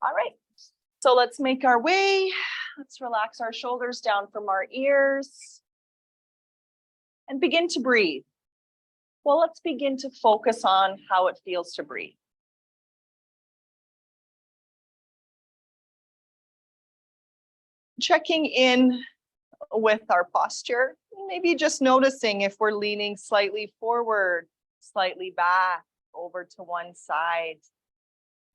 All right, so let's make our way. Let's relax our shoulders down from our ears and begin to breathe. Well, let's begin to focus on how it feels to breathe. Checking in with our posture, maybe just noticing if we're leaning slightly forward, slightly back, over to one side.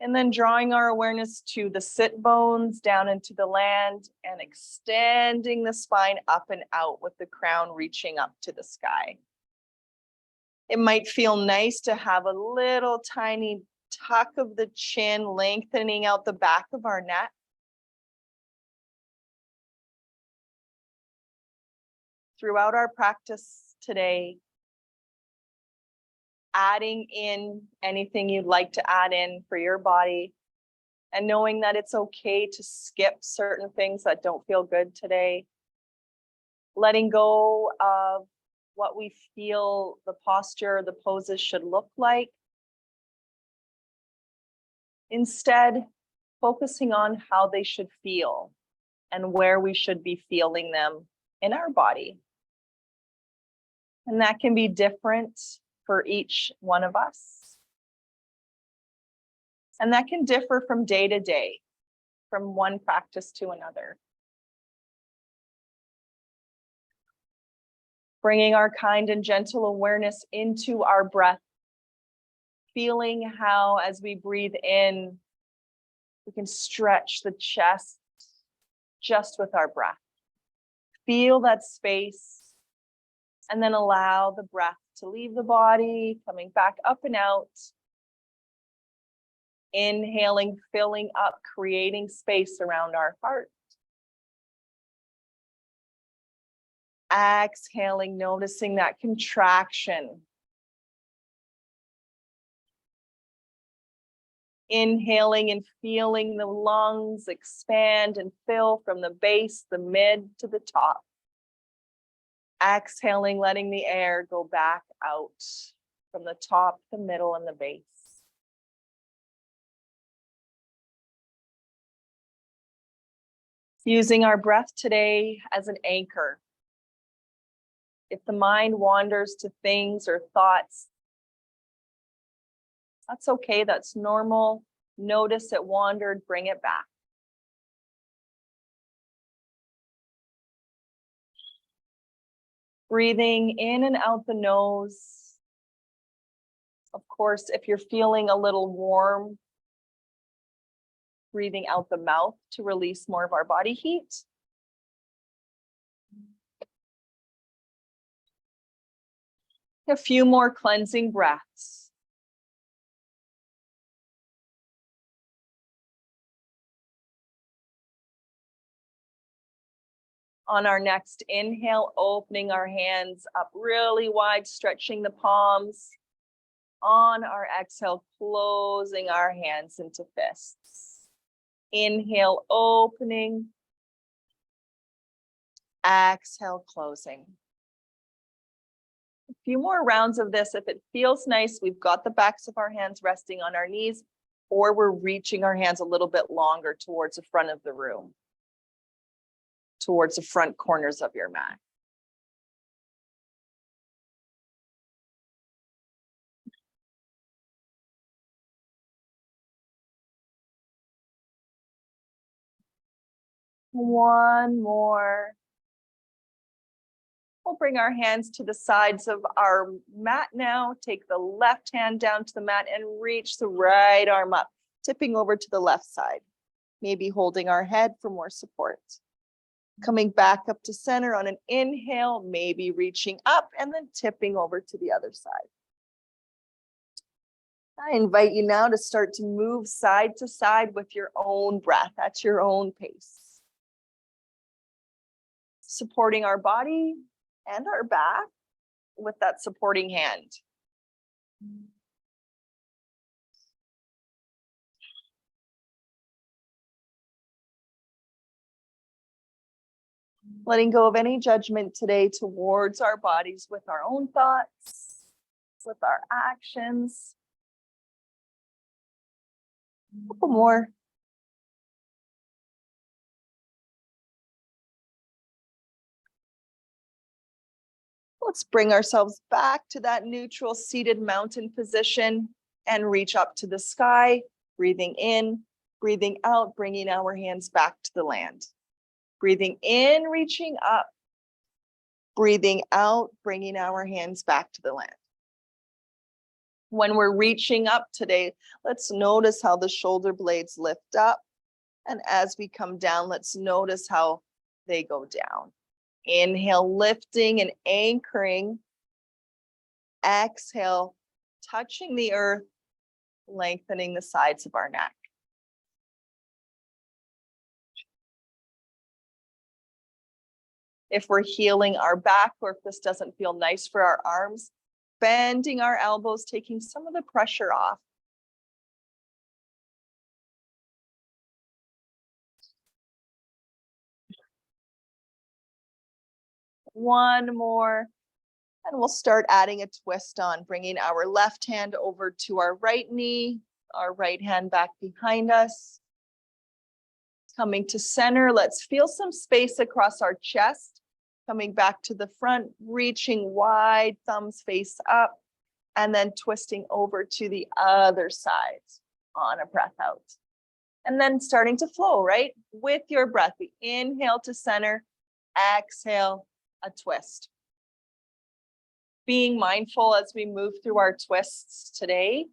And then drawing our awareness to the sit bones down into the land and extending the spine up and out with the crown reaching up to the sky. It might feel nice to have a little tiny tuck of the chin, lengthening out the back of our neck. Throughout our practice today, adding in anything you'd like to add in for your body and knowing that it's okay to skip certain things that don't feel good today. Letting go of what we feel the posture, the poses should look like. Instead, focusing on how they should feel and where we should be feeling them in our body. And that can be different for each one of us. And that can differ from day to day, from one practice to another. Bringing our kind and gentle awareness into our breath, feeling how as we breathe in, we can stretch the chest just with our breath. Feel that space. And then allow the breath to leave the body, coming back up and out. Inhaling, filling up, creating space around our heart. Exhaling, noticing that contraction. Inhaling and feeling the lungs expand and fill from the base, the mid to the top. Exhaling, letting the air go back out from the top, the middle, and the base. Using our breath today as an anchor. If the mind wanders to things or thoughts, that's okay, that's normal. Notice it wandered, bring it back. Breathing in and out the nose. Of course, if you're feeling a little warm, breathing out the mouth to release more of our body heat. A few more cleansing breaths. On our next inhale, opening our hands up really wide, stretching the palms. On our exhale, closing our hands into fists. Inhale, opening. Exhale, closing. A few more rounds of this. If it feels nice, we've got the backs of our hands resting on our knees, or we're reaching our hands a little bit longer towards the front of the room, towards the front corners of your mat. One more. We'll bring our hands to the sides of our mat now. Take the left hand down to the mat and reach the right arm up, tipping over to the left side, maybe holding our head for more support. Coming back up to center on an inhale, maybe reaching up and then tipping over to the other side. I invite you now to start to move side to side with your own breath at your own pace. Supporting our body and our back with that supporting hand. Letting go of any judgment today towards our bodies with our own thoughts, with our actions. A couple more. Let's bring ourselves back to that neutral seated mountain position and reach up to the sky, breathing in, breathing out, bringing our hands back to the land. Breathing in, reaching up, breathing out, bringing our hands back to the land. When we're reaching up today, let's notice how the shoulder blades lift up. And as we come down, let's notice how they go down. Inhale, lifting and anchoring. Exhale, touching the earth, lengthening the sides of our neck. If we're healing our back, or if this doesn't feel nice for our arms, bending our elbows, taking some of the pressure off. One more, and we'll start adding a twist on, bringing our left hand over to our right knee, our right hand back behind us. Coming to center, let's feel some space across our chest. Coming back to the front, reaching wide, thumbs face up, and then twisting over to the other side on a breath out. And then starting to flow, right? With your breath, we inhale to center, exhale, a twist. Being mindful as we move through our twists today.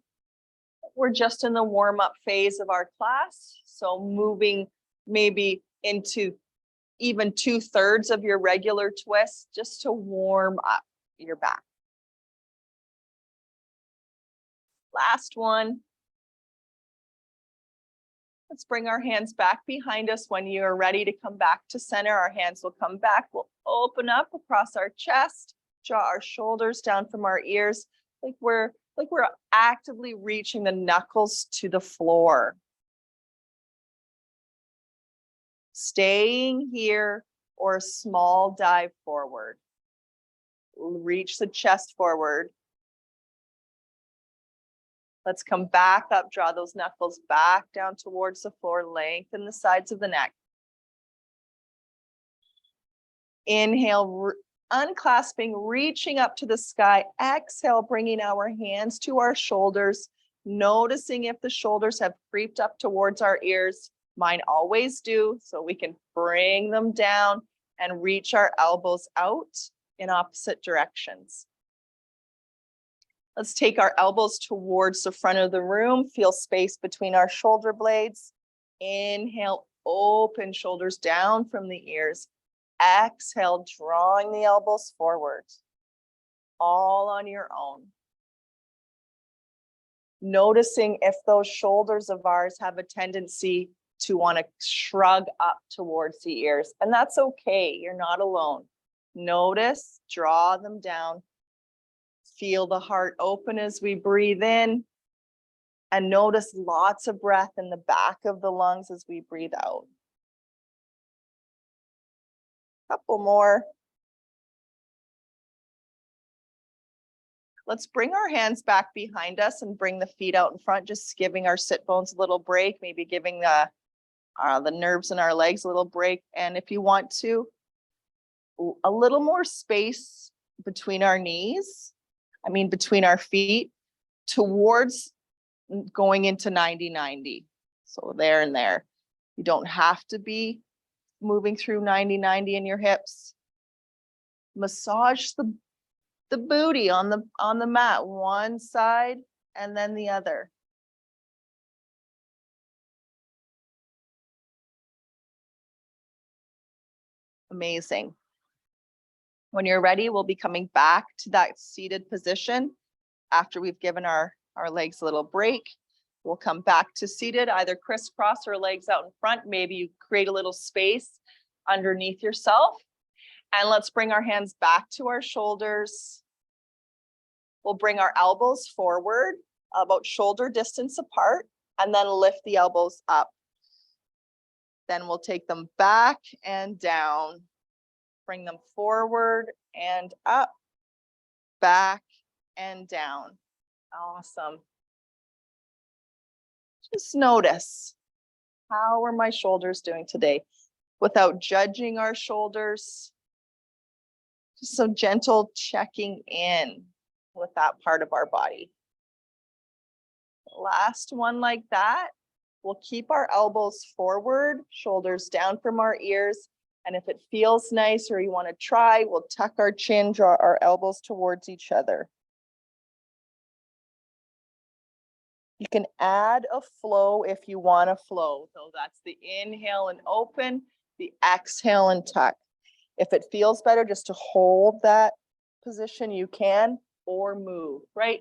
We're just in the warm-up phase of our class, so moving maybe into even 2/3 of your regular twist just to warm up your back. Last one. Let's bring our hands back behind us. When you are ready to come back to center, our hands will come back. We'll open up across our chest, draw our shoulders down from our ears, like we're actively reaching the knuckles to the floor. Staying here, or a small dive forward. Reach the chest forward. Let's come back up, draw those knuckles back down towards the floor, lengthen the sides of the neck. Inhale, unclasping, reaching up to the sky. Exhale, bringing our hands to our shoulders, noticing if the shoulders have creeped up towards our ears. Mine always do, so we can bring them down and reach our elbows out in opposite directions. Let's take our elbows towards the front of the room, feel space between our shoulder blades. Inhale, open shoulders down from the ears. Exhale, drawing the elbows forward, all on your own. Noticing if those shoulders of ours have a tendency to want to shrug up towards the ears, and that's okay, you're not alone. Notice, draw them down. Feel the heart open as we breathe in, and notice lots of breath in the back of the lungs as we breathe out. Couple more. Let's bring our hands back behind us and bring the feet out in front, just giving our sit bones a little break, maybe giving the nerves in our legs a little break. And if you want to, a little more space between our knees, between our feet, towards going into 90-90. So there and there. You don't have to be moving through 90-90 in your hips. Massage the booty on the mat, one side and then the other. Amazing. When you're ready, we'll be coming back to that seated position after we've given our legs a little break. We'll come back to seated, either crisscross or legs out in front. Maybe you create a little space underneath yourself. And let's bring our hands back to our shoulders. We'll bring our elbows forward, about shoulder distance apart, and then lift the elbows up. Then we'll take them back and down. Bring them forward and up, back and down. Awesome. Just notice, how are my shoulders doing today? Without judging our shoulders, So gentle checking in with that part of our body. Last one like that. We'll keep our elbows forward, shoulders down from our ears. And if it feels nice or you want to try, we'll tuck our chin, draw our elbows towards each other. You can add a flow if you want to flow. So that's the inhale and open, the exhale and tuck. If it feels better just to hold that position, you can, or move, right?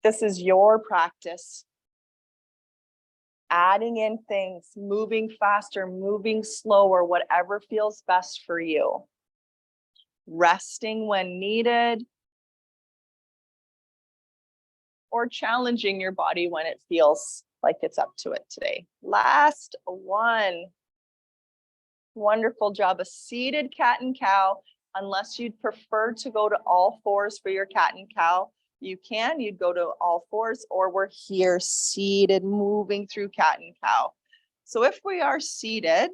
This is your practice. Adding in things, moving faster, moving slower, whatever feels best for you. Resting when needed, or challenging your body when it feels like it's up to it today. Last one. Wonderful job. A seated cat and cow. Unless you'd prefer to go to all fours for your cat and cow, you can. You'd go to all fours, or we're here seated, moving through cat and cow. So if we are seated,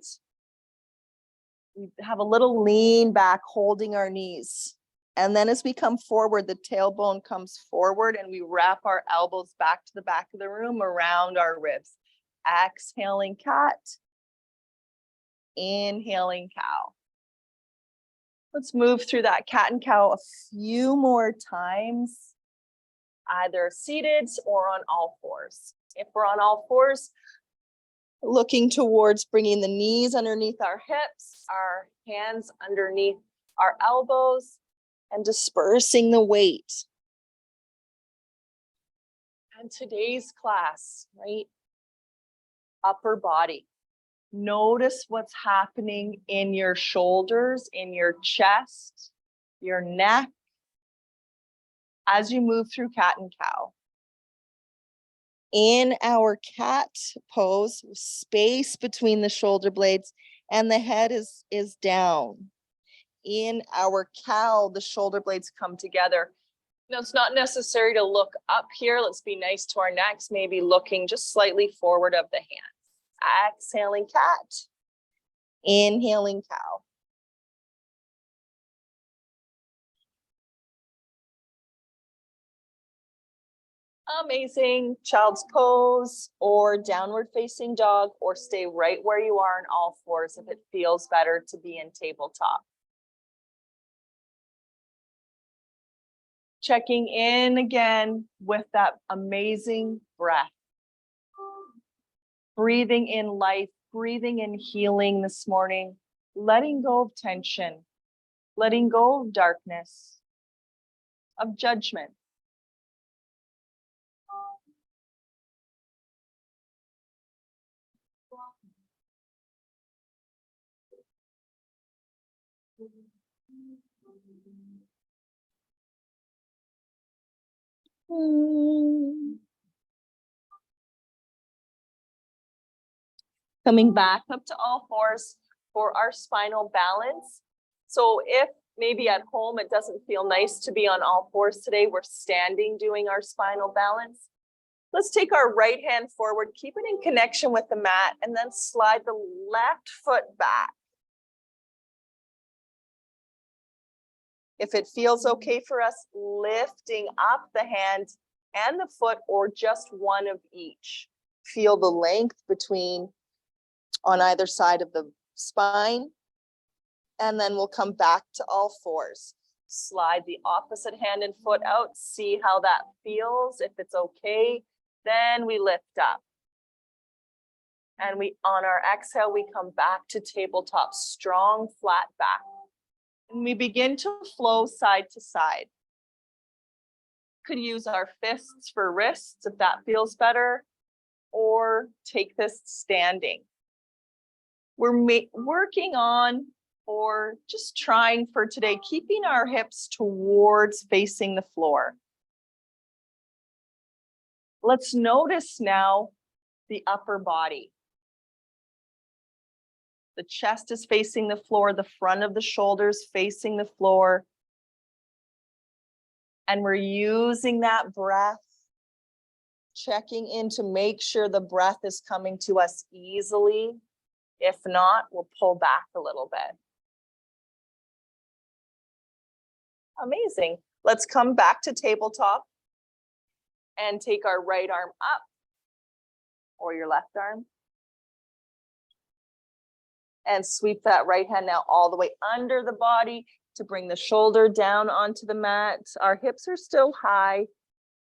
we have a little lean back, holding our knees. And then as we come forward, the tailbone comes forward and we wrap our elbows back to the back of the room around our ribs. Exhaling cat. Inhaling cow. Let's move through that cat and cow a few more times, either seated or on all fours. If we're on all fours, looking towards bringing the knees underneath our hips, our hands underneath our elbows, and dispersing the weight. And today's class, right? Upper body. Notice what's happening in your shoulders, in your chest, your neck, as you move through cat and cow. In our cat pose, space between the shoulder blades and the head is down. In our cow, the shoulder blades come together. Now, it's not necessary to look up here. Let's be nice to our necks, maybe looking just slightly forward of the hands. Exhaling cat, inhaling cow. Amazing. Child's pose or downward facing dog, or stay right where you are in all fours if it feels better to be in tabletop. Checking in again with that amazing breath. Breathing in life, breathing in healing this morning, letting go of tension, letting go of darkness, of judgment. Coming back up to all fours for our spinal balance. So if maybe at home it doesn't feel nice to be on all fours today, we're standing doing our spinal balance. Let's take our right hand forward, keep it in connection with the mat, and then slide the left foot back. If it feels okay for us, lifting up the hand and the foot, or just one of each. Feel the length between on either side of the spine. And then we'll come back to all fours. Slide the opposite hand and foot out. See how that feels. If it's okay, then we lift up. And on our exhale, we come back to tabletop, strong, flat back. And we begin to flow side to side. Could use our fists for wrists if that feels better, or take this standing. We're working on, or just trying for today, keeping our hips towards facing the floor. Let's notice now the upper body. The chest is facing the floor, the front of the shoulders facing the floor. And we're using that breath, checking in to make sure the breath is coming to us easily. If not, we'll pull back a little bit. Amazing. Let's come back to tabletop and take our right arm up or your left arm. And sweep that right hand now all the way under the body to bring the shoulder down onto the mat. Our hips are still high,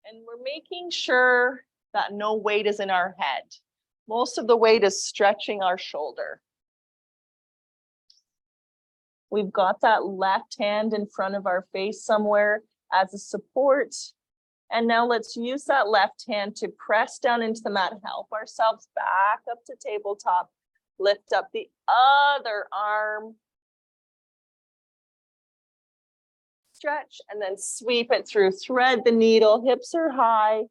and we're making sure that no weight is in our head. Most of the weight is stretching our shoulder. We've got that left hand in front of our face somewhere as a support. And now let's use that left hand to press down into the mat, help ourselves back up to tabletop. Lift up the other arm. Stretch and then sweep it through. Thread the needle, hips are high.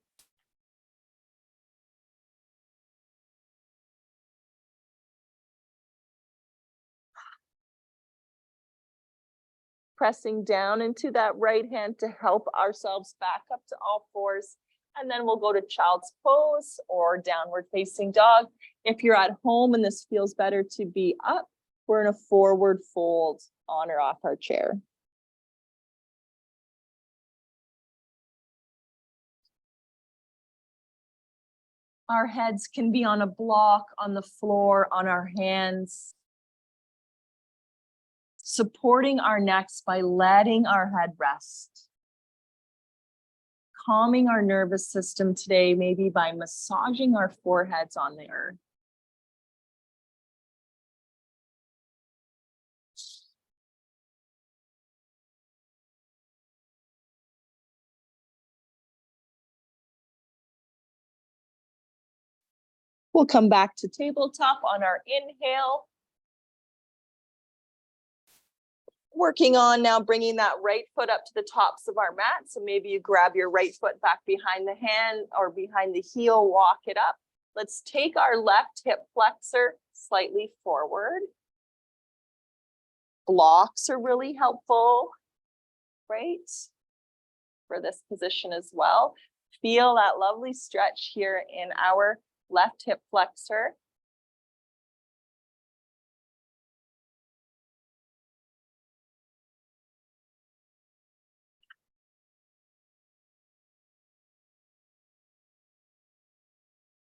Pressing down into that right hand to help ourselves back up to all fours. And then we'll go to child's pose or downward facing dog. If you're at home and this feels better to be up, we're in a forward fold on or off our chair. Our heads can be on a block, on the floor, on our hands. Supporting our necks by letting our head rest. Calming our nervous system today, maybe by massaging our foreheads on the earth. We'll come back to tabletop on our inhale. Working on now bringing that right foot up to the tops of our mat. So maybe you grab your right foot back behind the hand or behind the heel, walk it up. Let's take our left hip flexor slightly forward. Blocks are really helpful, right? For this position as well. Feel that lovely stretch here in our left hip flexor.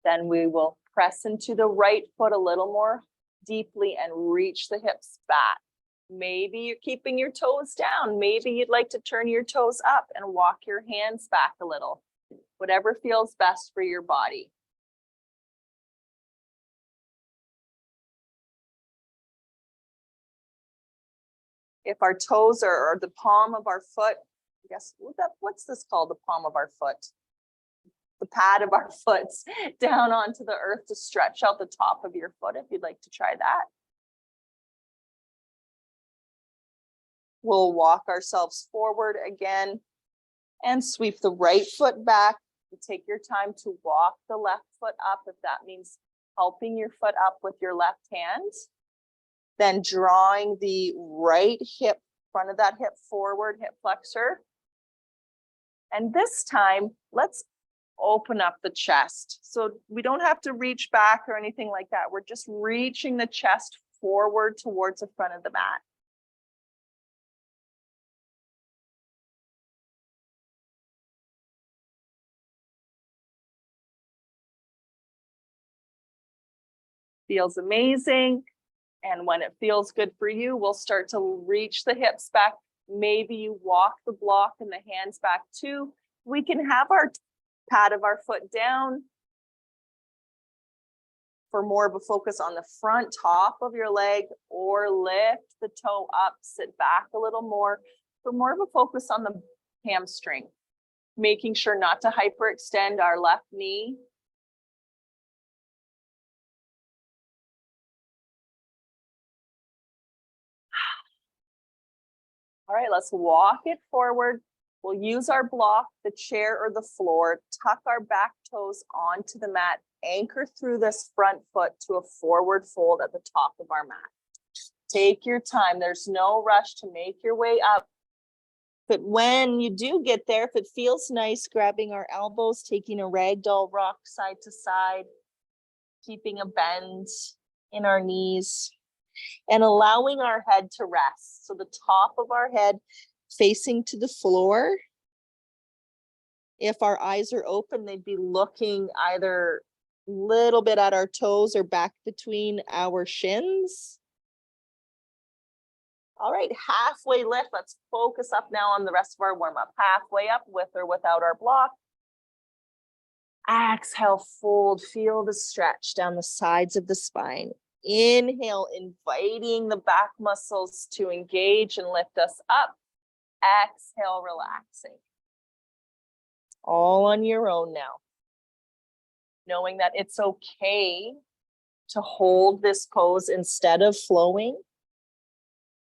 Then we will press into the right foot a little more deeply and reach the hips back. Maybe you're keeping your toes down. Maybe you'd like to turn your toes up and walk your hands back a little. Whatever feels best for your body. If our toes are the palm of our foot, I guess, what's this called, the palm of our foot? The pad of our foot down onto the earth to stretch out the top of your foot if you'd like to try that. We'll walk ourselves forward again and sweep the right foot back. Take your time to walk the left foot up if that means helping your foot up with your left hand. Then drawing the right hip, front of that hip forward, hip flexor. And this time, let's open up the chest. So we don't have to reach back or anything like that. We're just reaching the chest forward towards the front of the mat. Feels amazing. And when it feels good for you, we'll start to reach the hips back. Maybe you walk the block and the hands back too. We can have our pad of our foot down for more of a focus on the front top of your leg, or lift the toe up, sit back a little more for more of a focus on the hamstring. Making sure not to hyperextend our left knee. All right, let's walk it forward. We'll use our block, the chair or the floor, tuck our back toes onto the mat, anchor through this front foot to a forward fold at the top of our mat. Take your time. There's no rush to make your way up. But when you do get there, if it feels nice, grabbing our elbows, taking a ragdoll rock side to side, keeping a bend in our knees, and allowing our head to rest. So the top of our head facing to the floor. If our eyes are open, they'd be looking either a little bit at our toes or back between our shins. All right, halfway lift. Let's focus up now on the rest of our warm-up. Halfway up with or without our block. Exhale, fold. Feel the stretch down the sides of the spine. Inhale, inviting the back muscles to engage and lift us up. Exhale, relaxing. All on your own now. Knowing that it's okay to hold this pose instead of flowing,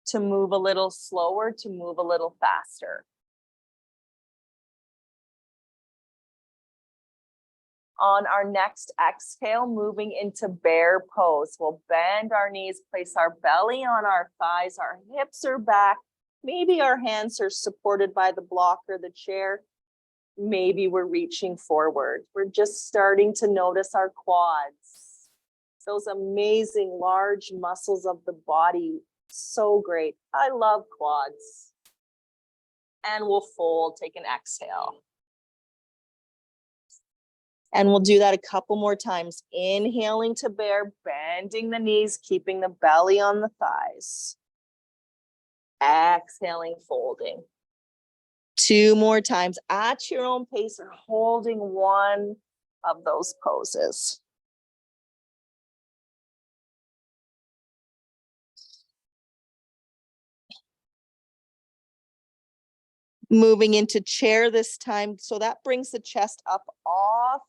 to move a little slower, to move a little faster. On our next exhale, moving into bear pose. We'll bend our knees, place our belly on our thighs, our hips are back. Maybe our hands are supported by the block or the chair. Maybe we're reaching forward. We're just starting to notice our quads. Those amazing large muscles of the body. So great. I love quads. And we'll fold, take an exhale. And we'll do that a couple more times. Inhaling to bear, bending the knees, keeping the belly on the thighs. Exhaling, folding. 2 more times at your own pace or holding one of those poses. Moving into chair this time. So that brings the chest up off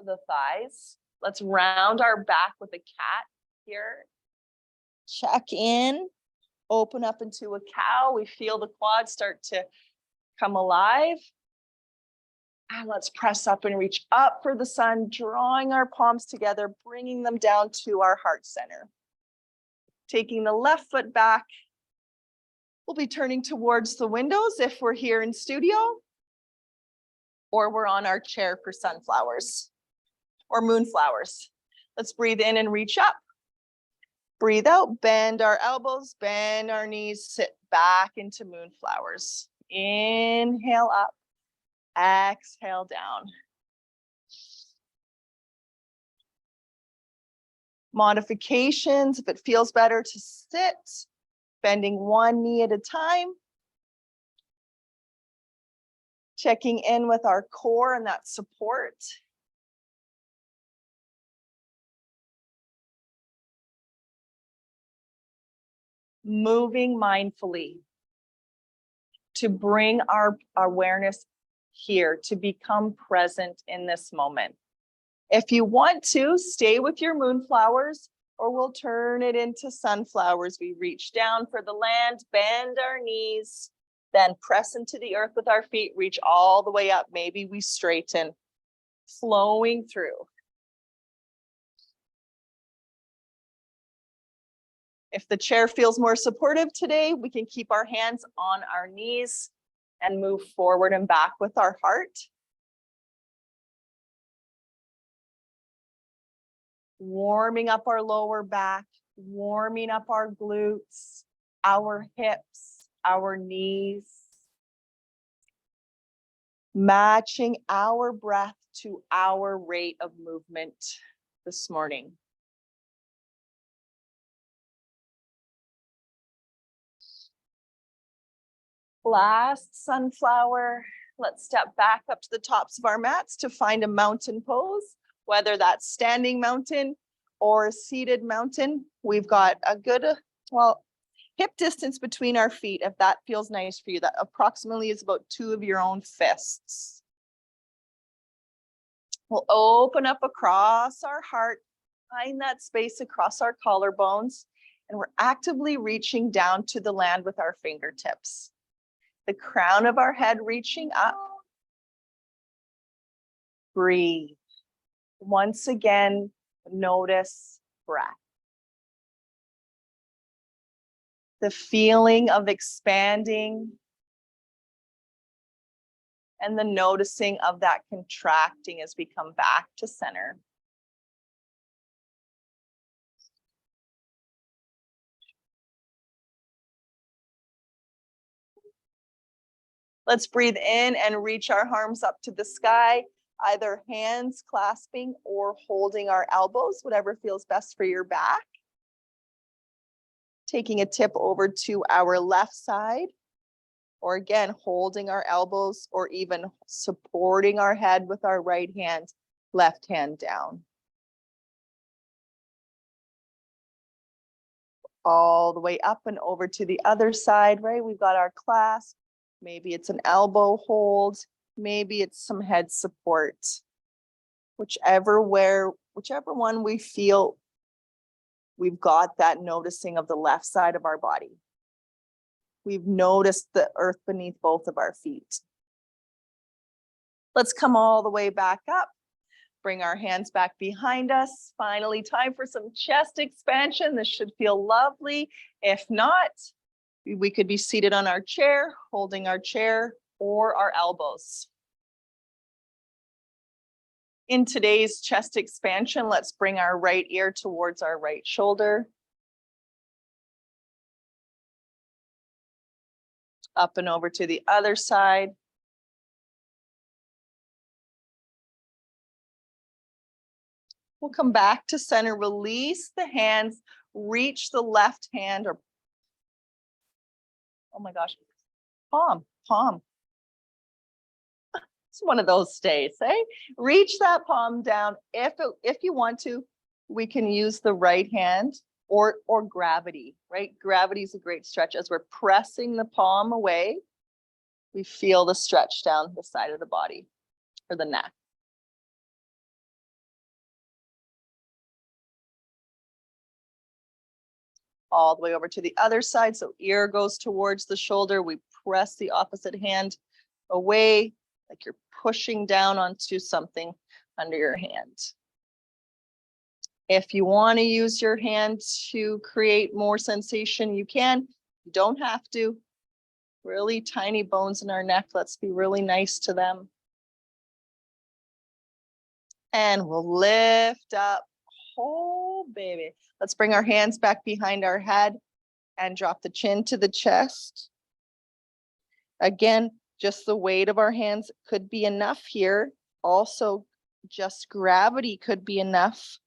the thighs. Let's round our back with a cat here. Check in, open up into a cow. We feel the quads start to come alive. And let's press up and reach up for the sun, drawing our palms together, bringing them down to our heart center. Taking the left foot back. We'll be turning towards the windows if we're here in studio, or we're on our chair for sunflowers or moonflowers. Let's breathe in and reach up. Breathe out, bend our elbows, bend our knees, sit back into moonflowers. Inhale up, exhale down. Modifications, if it feels better to sit, bending one knee at a time. Checking in with our core and that support. Moving mindfully to bring our awareness here, to become present in this moment. If you want to, stay with your moonflowers, or we'll turn it into sunflowers. We reach down for the land, bend our knees, then press into the earth with our feet, reach all the way up. Maybe we straighten, flowing through. If the chair feels more supportive today, we can keep our hands on our knees and move forward and back with our heart. Warming up our lower back, warming up our glutes, our hips, our knees. Matching our breath to our rate of movement this morning. Last sunflower. Let's step back up to the tops of our mats to find a mountain pose, whether that's standing mountain or a seated mountain. We've got a good, hip distance between our feet, if that feels nice for you. That approximately is about 2 of your own fists. We'll open up across our heart, find that space across our collarbones, and we're actively reaching down to the land with our fingertips. The crown of our head reaching up. Breathe. Once again, notice breath. The feeling of expanding and the noticing of that contracting as we come back to center. Let's breathe in and reach our arms up to the sky, either hands clasping or holding our elbows, whatever feels best for your back. Taking a tip over to our left side, or again, holding our elbows or even supporting our head with our right hand, left hand down. All the way up and over to the other side, right? We've got our clasp. Maybe it's an elbow hold. Maybe it's some head support. Whichever one we feel we've got that noticing of the left side of our body. We've noticed the earth beneath both of our feet. Let's come all the way back up. Bring our hands back behind us. Finally, time for some chest expansion. This should feel lovely. If not, we could be seated on our chair, holding our chair or our elbows. In today's chest expansion, let's bring our right ear towards our right shoulder. Up and over to the other side. We'll come back to center, release the hands, reach the left hand or, oh my gosh, palm. It's one of those days, eh? Reach that palm down. If you want to, we can use the right hand or gravity, right? Gravity is a great stretch. As we're pressing the palm away, we feel the stretch down the side of the body or the neck. All the way over to the other side. So ear goes towards the shoulder. We press the opposite hand away, like you're pushing down onto something under your hand. If you want to use your hand to create more sensation, you can. You don't have to. Really tiny bones in our neck. Let's be really nice to them. And we'll lift up. Oh, baby. Let's bring our hands back behind our head and drop the chin to the chest. Again, just the weight of our hands could be enough here. Also, just gravity could be enough.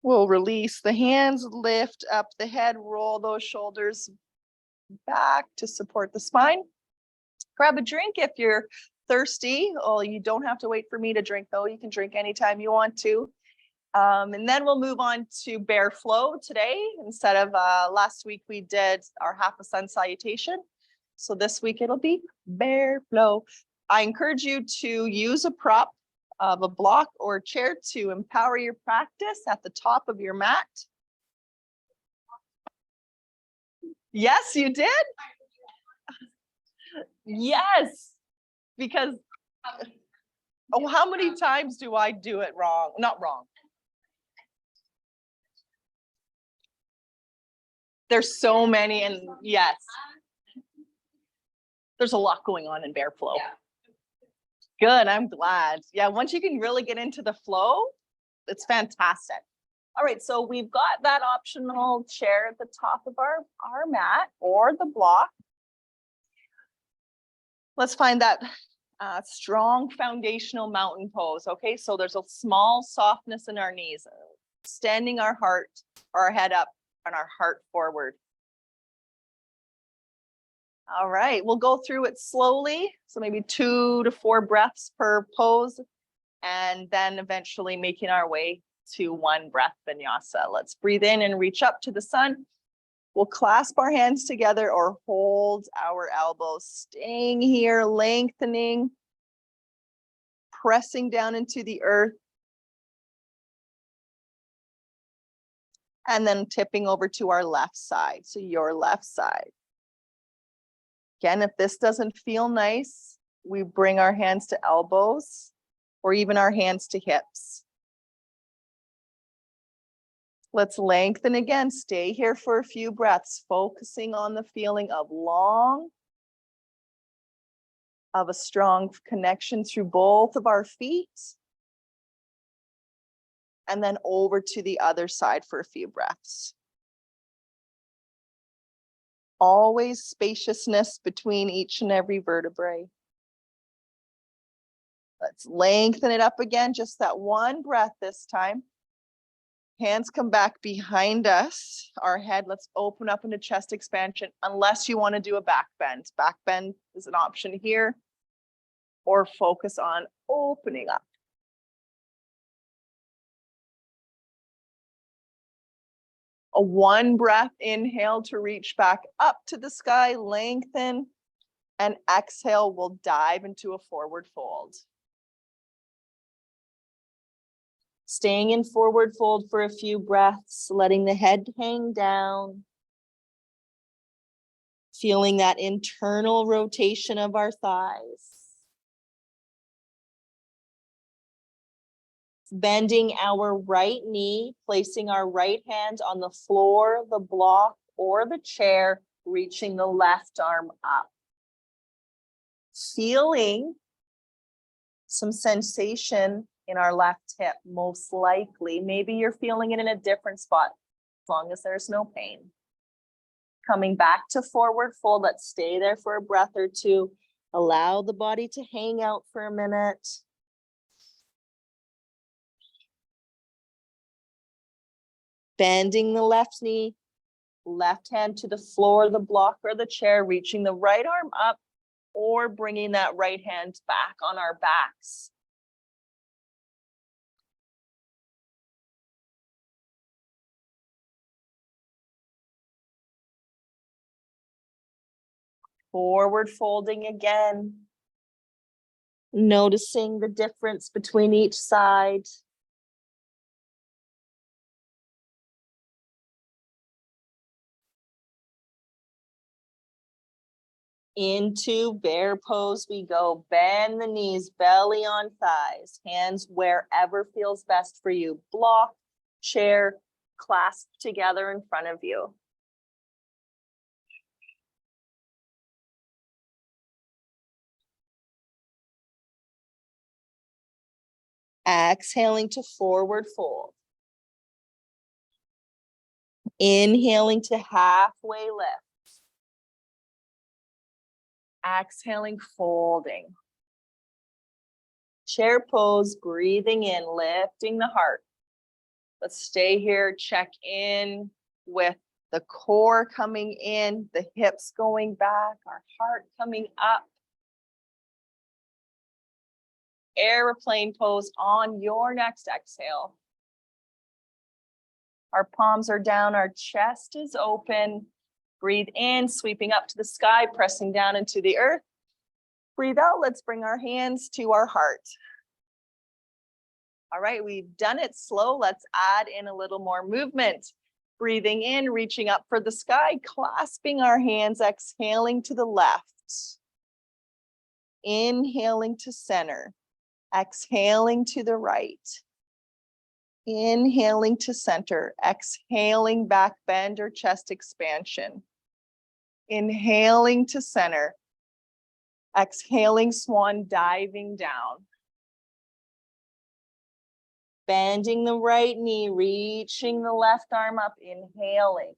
We'll release the hands, lift up the head, roll those shoulders back to support the spine. Grab a drink if you're thirsty. Oh, you don't have to wait for me to drink though. You can drink anytime you want to. And then we'll move on to bear flow today. Instead of last week, we did our half a sun salutation. So this week it'll be bear flow. I encourage you to use a prop of a block or chair to empower your practice at the top of your mat. Yes, you did? Yes, because, oh, how many times do I do it wrong? Not wrong. There's so many, and yes, there's a lot going on in bear flow. Yeah. Good, I'm glad. Yeah, once you can really get into the flow, it's fantastic. All right, so we've got that optional chair at the top of our mat or the block. Let's find that strong foundational mountain pose, okay? So there's a small softness in our knees, standing our heart, our head up and our heart forward. All right, we'll go through it slowly. So maybe 2 to 4 breaths per pose, and then eventually making our way to 1 breath vinyasa. Let's breathe in and reach up to the sun. We'll clasp our hands together or hold our elbows, staying here, lengthening, pressing down into the earth, and then tipping over to our left side, so your left side. Again, if this doesn't feel nice, we bring our hands to elbows or even our hands to hips. Let's lengthen again. Stay here for a few breaths, focusing on the feeling of a strong connection through both of our feet. and then over to the other side for a few breaths. Always spaciousness between each and every vertebrae. Let's lengthen it up again, just that one breath this time. Hands come back behind us, our head. Let's open up into chest expansion, unless you want to do a back bend. Back bend is an option here, or focus on opening up. A one breath inhale to reach back up to the sky, lengthen, and exhale, we'll dive into a forward fold. Staying in forward fold for a few breaths, letting the head hang down. Feeling that internal rotation of our thighs. Bending our right knee, placing our right hand on the floor, the block, or the chair, reaching the left arm up. Feeling some sensation in our left hip, most likely. Maybe you're feeling it in a different spot, as long as there's no pain. Coming back to forward fold, let's stay there for a breath or two. Allow the body to hang out for a minute. Bending the left knee, left hand to the floor, the block, or the chair, reaching the right arm up, or bringing that right hand back on our backs. Forward folding again. Noticing the difference between each side. Into bear pose we go. Bend the knees, belly on thighs, hands wherever feels best for you. Block, chair, clasp together in front of you. Exhaling to forward fold. Inhaling to halfway lift. Exhaling, folding. Chair pose, breathing in, lifting the heart. Let's stay here, check in with the core coming in, the hips going back, our heart coming up. Airplane pose on your next exhale. Our palms are down, our chest is open. Breathe in, sweeping up to the sky, pressing down into the earth. Breathe out, let's bring our hands to our heart. All right, we've done it slow. Let's add in a little more movement. Breathing in, reaching up for the sky, clasping our hands, exhaling to the left. Inhaling to center, exhaling to the right. Inhaling to center, exhaling back bend or chest expansion. Inhaling to center, exhaling swan, diving down. Bending the right knee, reaching the left arm up, inhaling.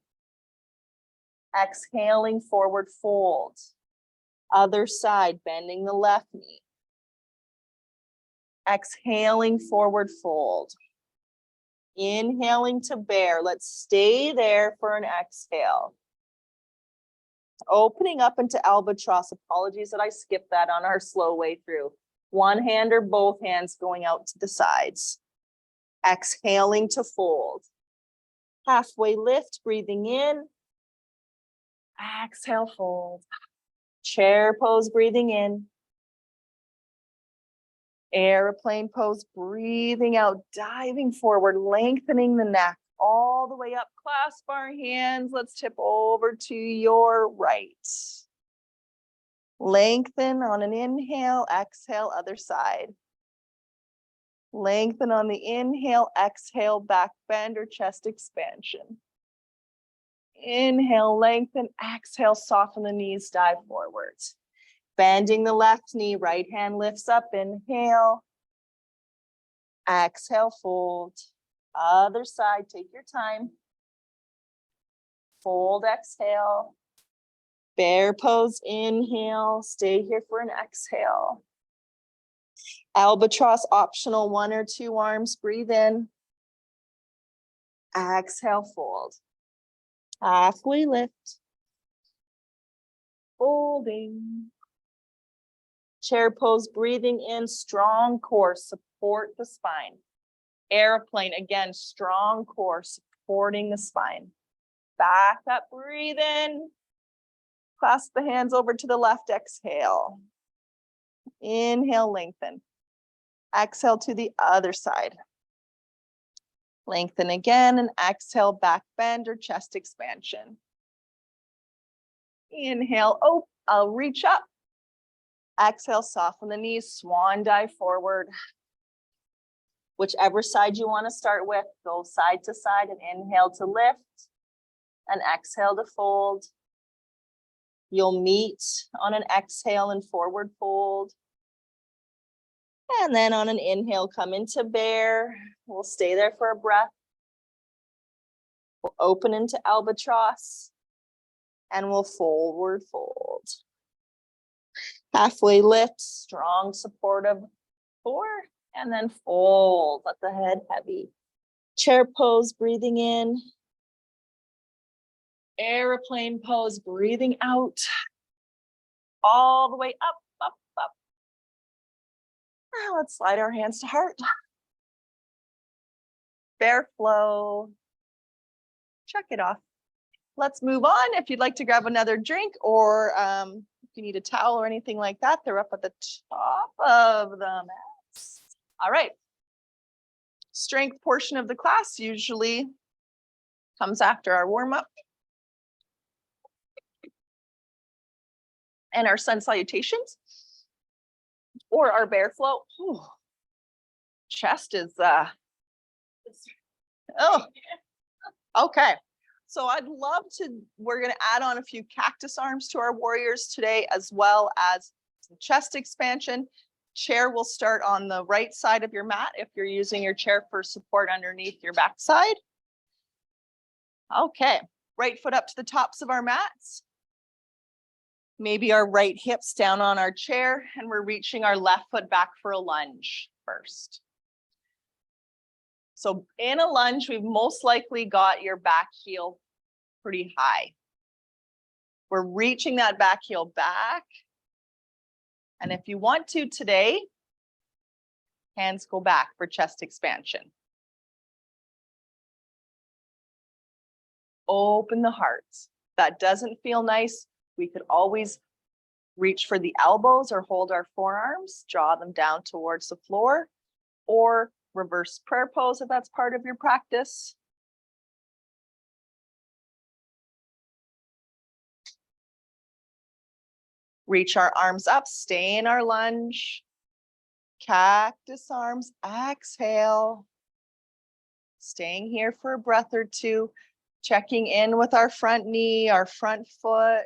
Exhaling, forward fold. Other side, bending the left knee. Exhaling, forward fold. Inhaling to bear. Let's stay there for an exhale. Opening up into albatross. Apologies that I skipped that on our slow way through. One hand or both hands going out to the sides. Exhaling to fold. Halfway lift, breathing in. Exhale, fold. Chair pose, breathing in. Airplane pose, breathing out, diving forward, lengthening the neck all the way up. Clasp our hands. Let's tip over to your right. Lengthen on an inhale, exhale, other side. Lengthen on the inhale, exhale, back bend or chest expansion. Inhale, lengthen, exhale, soften the knees, dive forwards. Bending the left knee, right hand lifts up, inhale. Exhale, fold. Other side, take your time. Fold, exhale. Bear pose, inhale. Stay here for an exhale. Albatross, optional, 1 or 2 arms. Breathe in. Exhale, fold. Halfway lift. Folding. Chair pose, breathing in, strong core, support the spine. Airplane, again, strong core, supporting the spine. Back up, breathe in. Clasp the hands over to the left, exhale. Inhale, lengthen. Exhale to the other side. Lengthen again and exhale, back bend or chest expansion. Inhale, oh, I'll reach up. Exhale, soften the knees, swan dive forward. Whichever side you want to start with, go side to side and inhale to lift and exhale to fold. You'll meet on an exhale and forward fold. And then on an inhale, come into bear. We'll stay there for a breath. We'll open into albatross and we'll forward fold. Halfway lift, strong supportive core, and then fold. Let the head heavy. Chair pose, breathing in. Airplane pose, breathing out. All the way up, up, up. Now let's slide our hands to heart. Bear flow. Check it off. Let's move on. If you'd like to grab another drink or if you need a towel or anything like that, they're up at the top of the mats. All right. Strength portion of the class usually comes after our warm-up and our sun salutations or our bear flow. Ooh. Chest is, oh, okay. So I'd love to, we're gonna add on a few cactus arms to our warriors today, as well as some chest expansion. Chair will start on the right side of your mat if you're using your chair for support underneath your backside. Okay, right foot up to the tops of our mats. Maybe our right hips down on our chair, and we're reaching our left foot back for a lunge first. So in a lunge, we've most likely got your back heel pretty high. We're reaching that back heel back. And if you want to today, hands go back for chest expansion. Open the heart. If that doesn't feel nice, we could always reach for the elbows or hold our forearms, draw them down towards the floor, or reverse prayer pose if that's part of your practice. Reach our arms up, stay in our lunge. Cactus arms, exhale. Staying here for a breath or two, checking in with our front knee, our front foot,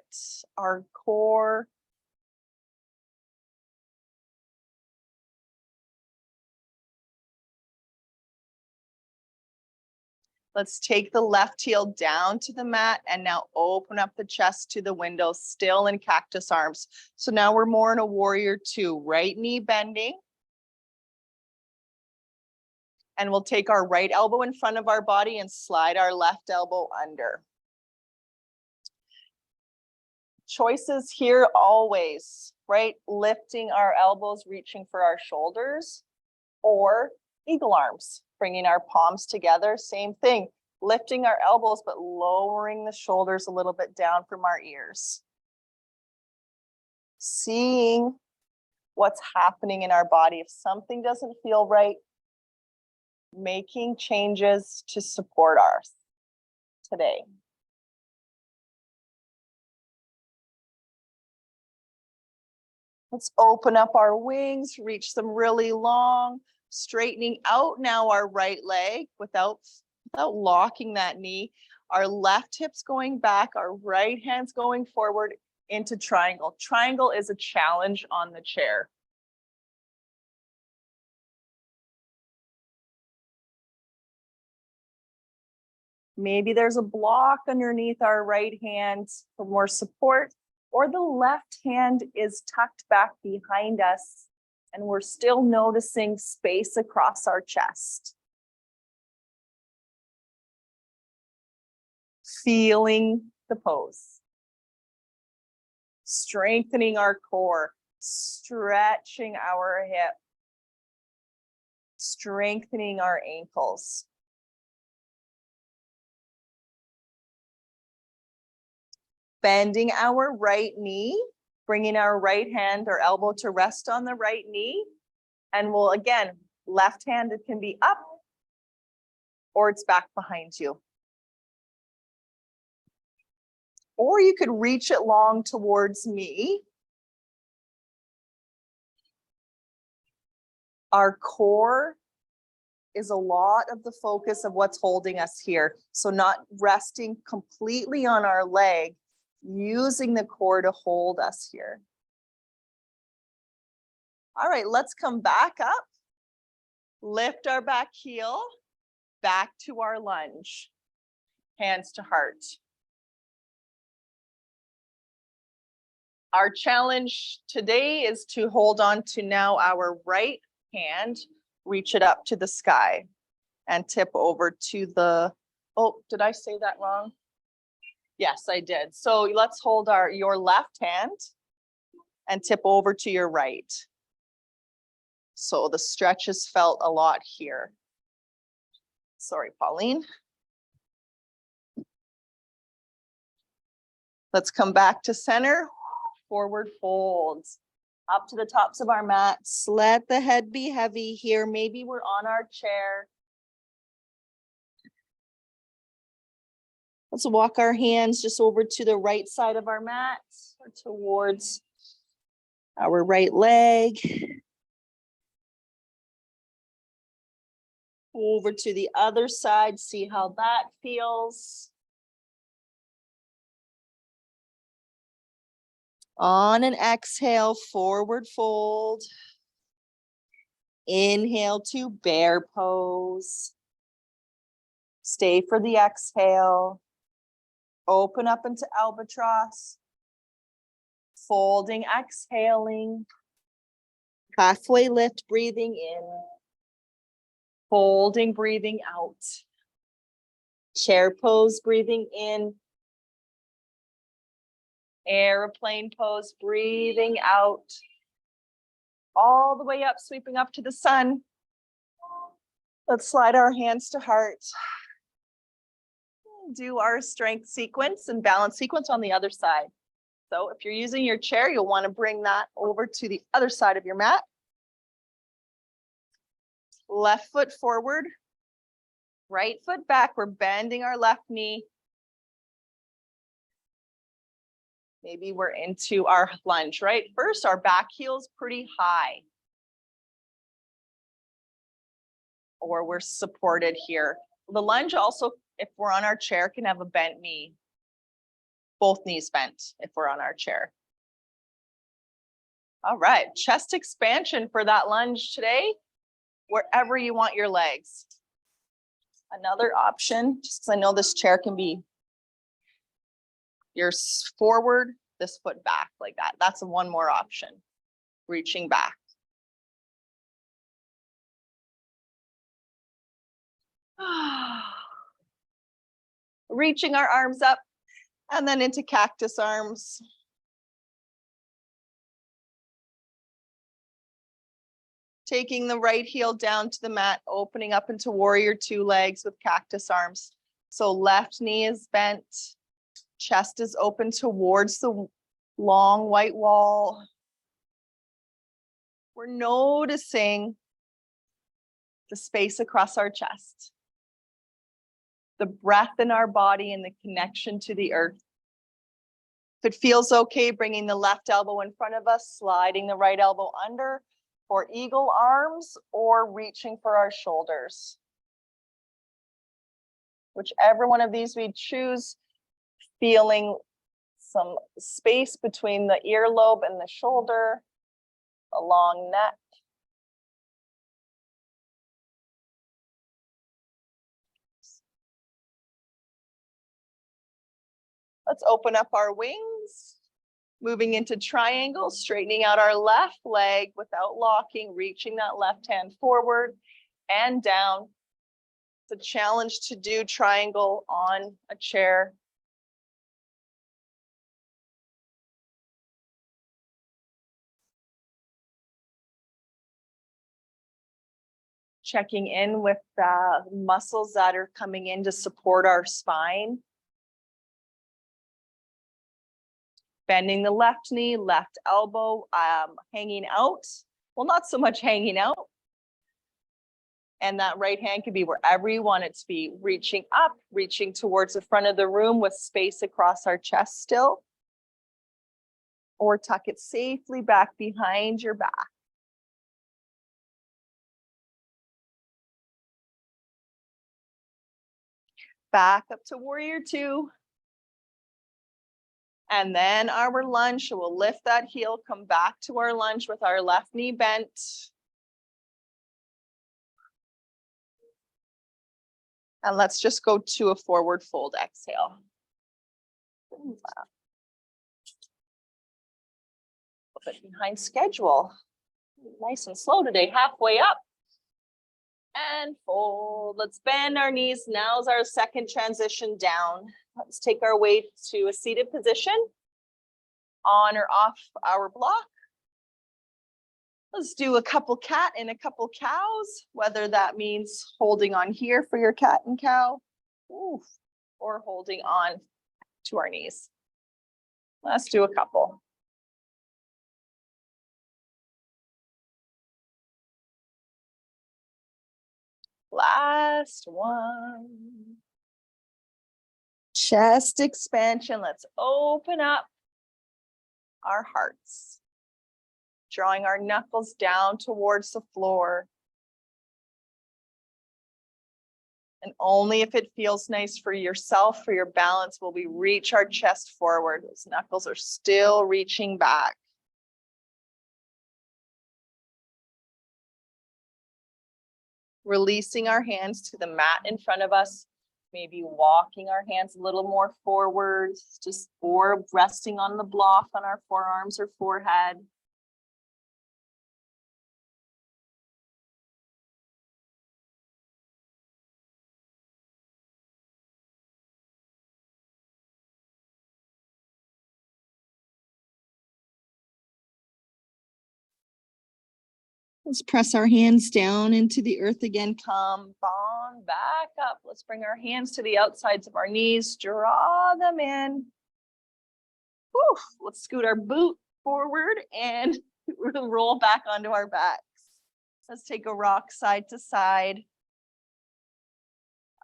our core. Let's take the left heel down to the mat and now open up the chest to the window, still in cactus arms. So now we're more in a warrior two, right knee bending. And we'll take our right elbow in front of our body and slide our left elbow under. Choices here always, right? Lifting our elbows, reaching for our shoulders, or eagle arms. Bringing our palms together, same thing. Lifting our elbows, but lowering the shoulders a little bit down from our ears. Seeing what's happening in our body. If something doesn't feel right, making changes to support ours today. Let's open up our wings, reach them really long. Straightening out now our right leg without locking that knee. Our left hip's going back, our right hand's going forward into triangle. Triangle is a challenge on the chair. Maybe there's a block underneath our right hand for more support, or the left hand is tucked back behind us and we're still noticing space across our chest. Feeling the pose. Strengthening our core, stretching our hip, strengthening our ankles. Bending our right knee, bringing our right hand or elbow to rest on the right knee. And we'll, again, left-handed can be up or it's back behind you. Or you could reach it long towards me. Our core is a lot of the focus of what's holding us here. So not resting completely on our leg, using the core to hold us here. All right, let's come back up. Lift our back heel, back to our lunge. Hands to heart. Our challenge today is to hold on to now our right hand, reach it up to the sky and tip over to the, oh, did I say that wrong? Yes, I did. So let's hold your left hand and tip over to your right. So the stretch is felt a lot here. Sorry, Pauline. Let's come back to center. Forward folds. Up to the tops of our mats. Let the head be heavy here. Maybe we're on our chair. Let's walk our hands just over to the right side of our mat or towards our right leg. Over to the other side, see how that feels. On an exhale, forward fold. Inhale to bear pose. Stay for the exhale. Open up into albatross. Folding, exhaling. Halfway lift, breathing in. Folding, breathing out. Chair pose, breathing in. Airplane pose, breathing out. All the way up, sweeping up to the sun. Let's slide our hands to heart. Do our strength sequence and balance sequence on the other side. So if you're using your chair, you'll want to bring that over to the other side of your mat. Left foot forward, right foot back. We're bending our left knee. Maybe we're into our lunge, right? First, our back heel's pretty high. Or we're supported here. The lunge also, if we're on our chair, can have a bent knee. Both knees bent if we're on our chair. All right, chest expansion for that lunge today, wherever you want your legs. Another option, just because I know this chair can be your forward, this foot back like that. That's one more option, reaching back. Reaching our arms up and then into cactus arms. Taking the right heel down to the mat, opening up into warrior two legs with cactus arms. So left knee is bent, chest is open towards the long white wall. We're noticing the space across our chest, the breath in our body and the connection to the earth. If it feels okay, bringing the left elbow in front of us, sliding the right elbow under for eagle arms or reaching for our shoulders. Whichever one of these we choose, feeling some space between the earlobe and the shoulder, a long neck. Let's open up our wings, moving into triangle, straightening out our left leg without locking, reaching that left hand forward and down. It's a challenge to do triangle on a chair. Checking in with the muscles that are coming in to support our spine. Bending the left knee, left elbow, hanging out. Well, not so much hanging out. And that right hand can be wherever you want it to be, reaching up, reaching towards the front of the room with space across our chest still. Or tuck it safely back behind your back. Back up to warrior two. And then our lunge, we'll lift that heel, come back to our lunge with our left knee bent. And let's just go to a forward fold exhale. A bit behind schedule. Nice and slow today, halfway up. And fold. Let's bend our knees. Now's our second transition down. Let's take our way to a seated position. On or off our block. Let's do a couple cat and a couple cows, whether that means holding on here for your cat and cow, or holding on to our knees. Let's do a couple. Last one. Chest expansion. Let's open up our hearts. Drawing our knuckles down towards the floor. And only if it feels nice for yourself, for your balance, will we reach our chest forward. Those knuckles are still reaching back. Releasing our hands to the mat in front of us. Maybe walking our hands a little more forwards, just or resting on the block on our forearms or forehead. Let's press our hands down into the earth again. Come on back up. Let's bring our hands to the outsides of our knees. Draw them in. Whew. Let's scoot our boot forward and roll back onto our backs. Let's take a rock side to side.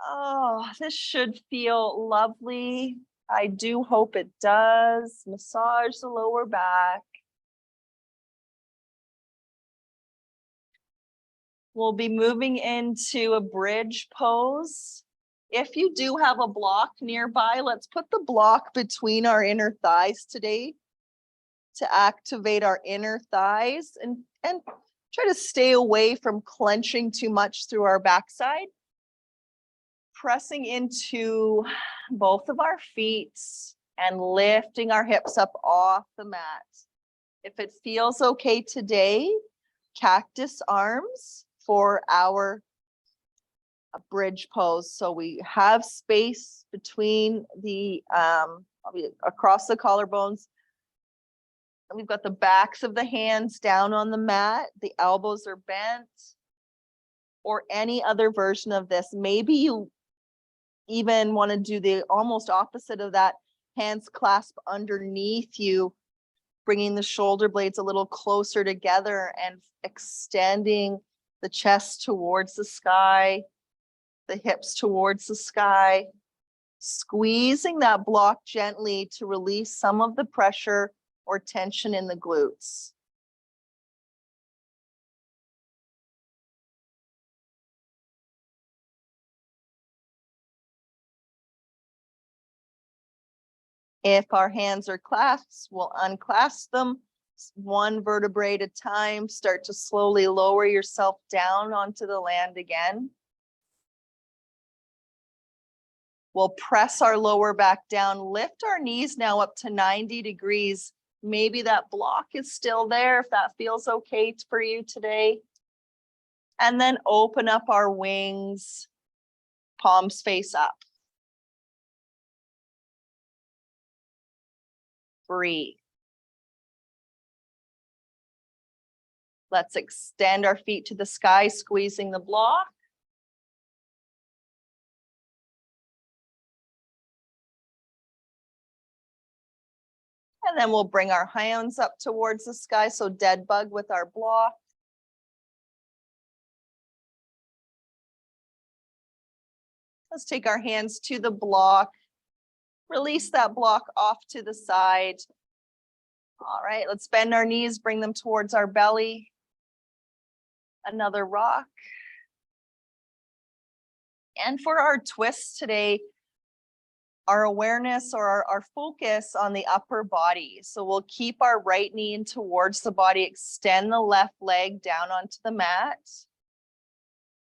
Oh, this should feel lovely. I do hope it does. Massage the lower back. We'll be moving into a bridge pose. If you do have a block nearby, let's put the block between our inner thighs today to activate our inner thighs and try to stay away from clenching too much through our backside. Pressing into both of our feet and lifting our hips up off the mat. If it feels okay today, cactus arms for our bridge pose. So we have space between the, across the collarbones. And we've got the backs of the hands down on the mat. The elbows are bent. Or any other version of this. Maybe you even want to do the almost opposite of that, hands clasp underneath you, bringing the shoulder blades a little closer together and extending the chest towards the sky, the hips towards the sky, squeezing that block gently to release some of the pressure or tension in the glutes. If our hands are clasped, we'll unclasp them one vertebrae at a time. Start to slowly lower yourself down onto the land again. We'll press our lower back down, lift our knees now up to 90 degrees. Maybe that block is still there if that feels okay for you today. And then open up our wings, palms face up. Breathe. Let's extend our feet to the sky, squeezing the block. And then we'll bring our hands up towards the sky, so dead bug with our block. Let's take our hands to the block. Release that block off to the side. All right, let's bend our knees, bring them towards our belly. Another rock. And for our twist today, our awareness or our focus on the upper body. So we'll keep our right knee in towards the body, extend the left leg down onto the mat.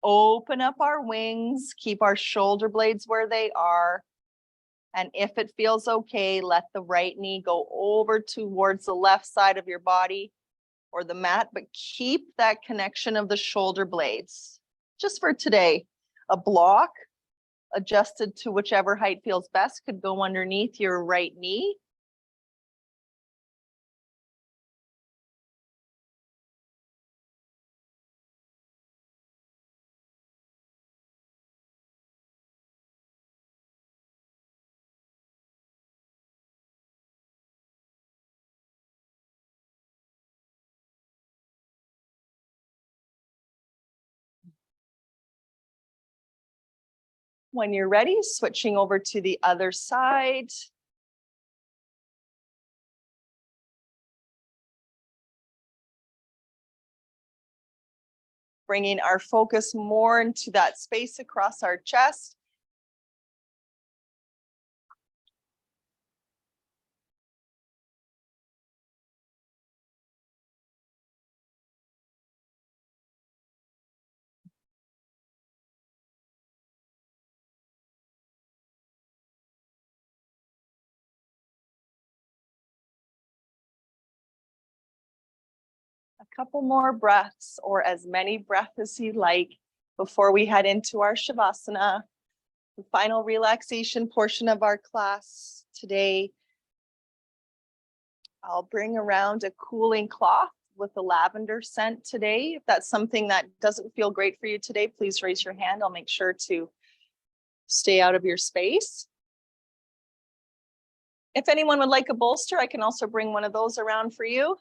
Open up our wings, keep our shoulder blades where they are. And if it feels okay, let the right knee go over towards the left side of your body or the mat, but keep that connection of the shoulder blades. Just for today, a block adjusted to whichever height feels best could go underneath your right knee. When you're ready, switching over to the other side. Bringing our focus more into that space across our chest. A couple more breaths or as many breaths as you like before we head into our Shavasana, the final relaxation portion of our class today. I'll bring around a cooling cloth with a lavender scent today. If that's something that doesn't feel great for you today, please raise your hand. I'll make sure to stay out of your space. If anyone would like a bolster, I can also bring one of those around for you.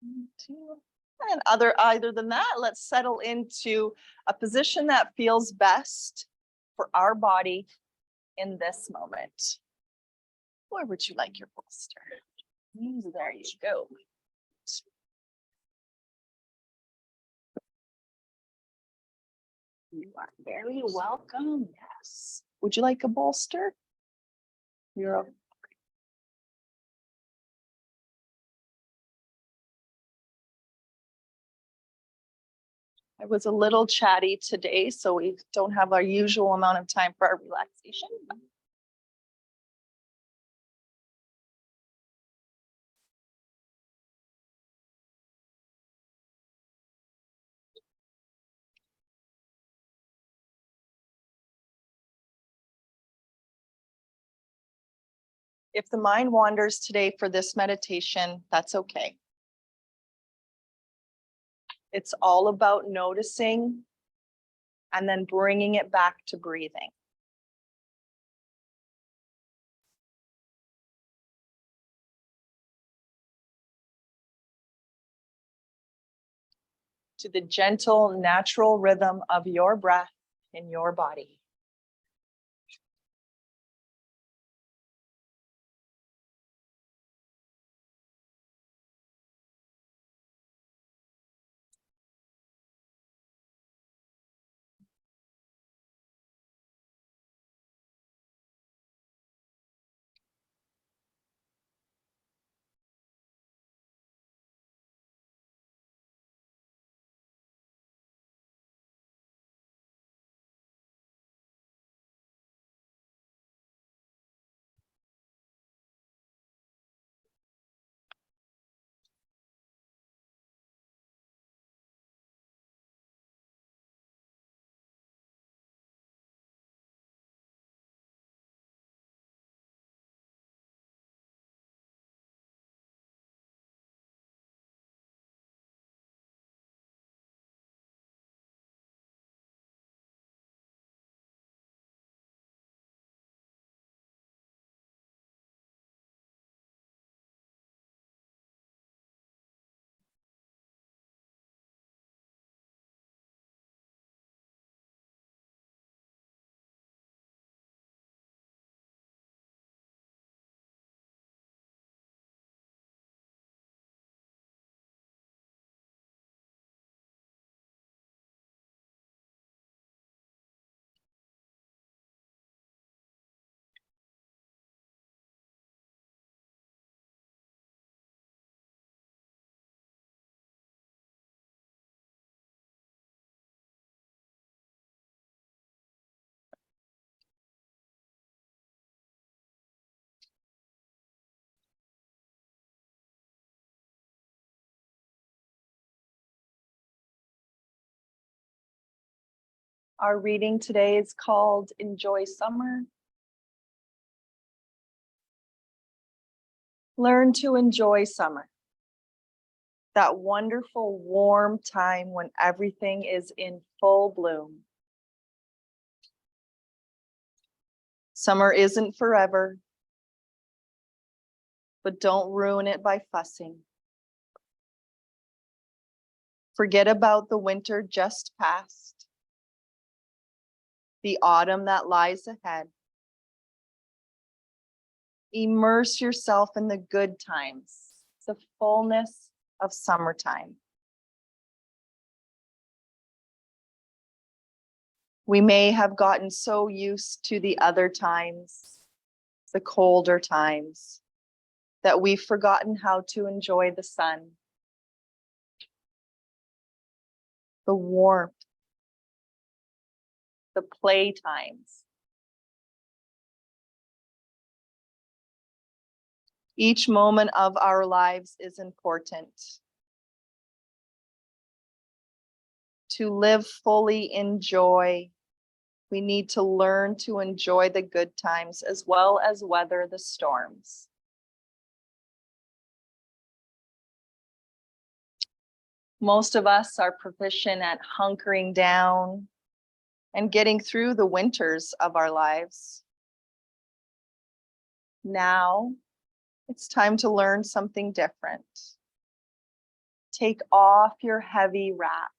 And other than that, let's settle into a position that feels best for our body in this moment. Where would you like your bolster? There you go. You are very welcome. Yes. Would you like a bolster? You're okay. I was a little chatty today, so we don't have our usual amount of time for our relaxation. If the mind wanders today for this meditation, that's okay. It's all about noticing and then bringing it back to breathing. To the gentle, natural rhythm of your breath in your body. Our reading today is called Enjoy Summer. Learn to enjoy summer. That wonderful warm time when everything is in full bloom. Summer isn't forever, but don't ruin it by fussing. Forget about the winter just past, the autumn that lies ahead. Immerse yourself in the good times, the fullness of summertime. We may have gotten so used to the other times, the colder times, that we've forgotten how to enjoy the sun, the warmth, the play times. Each moment of our lives is important. To live fully in joy, we need to learn to enjoy the good times as well as weather the storms. Most of us are proficient at hunkering down and getting through the winters of our lives. Now, it's time to learn something different. Take off your heavy wrap.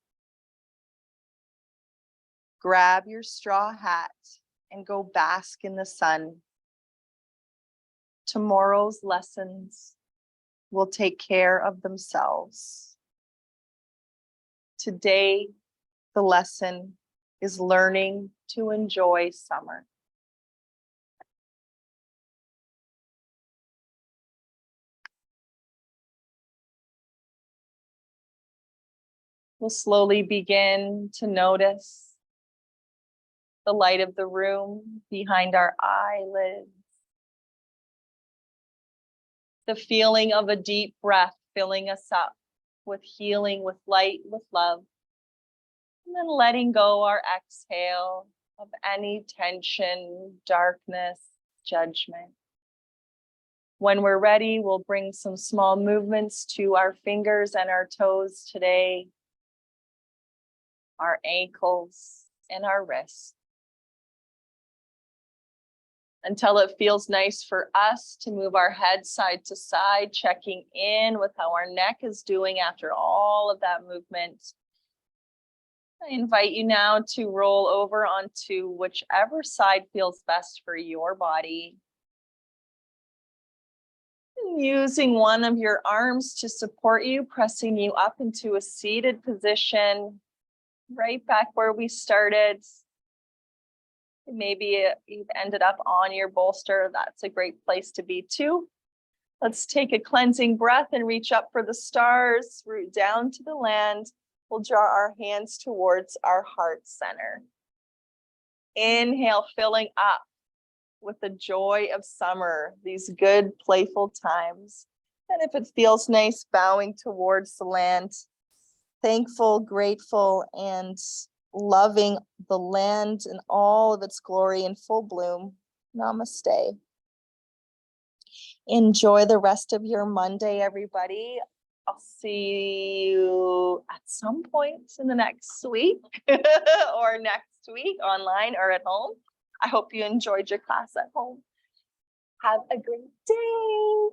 Grab your straw hat and go bask in the sun. Tomorrow's lessons will take care of themselves. Today, the lesson is learning to enjoy summer. We'll slowly begin to notice the light of the room behind our eyelids. The feeling of a deep breath filling us up with healing, with light, with love. And then letting go our exhale of any tension, darkness, judgment. When we're ready, we'll bring some small movements to our fingers and our toes today, our ankles and our wrists, until it feels nice for us to move our head side to side, checking in with how our neck is doing after all of that movement. I invite you now to roll over onto whichever side feels best for your body. And using one of your arms to support you, pressing you up into a seated position, right back where we started. Maybe you've ended up on your bolster. That's a great place to be too. Let's take a cleansing breath and reach up for the stars, root down to the land. We'll draw our hands towards our heart center. Inhale, filling up with the joy of summer, these good, playful times. And if it feels nice, bowing towards the land, thankful, grateful, and loving the land in all of its glory in full bloom. Namaste. Enjoy the rest of your Monday, everybody. I'll see you at some point in the next week or next week online or at home. I hope you enjoyed your class at home. Have a great day.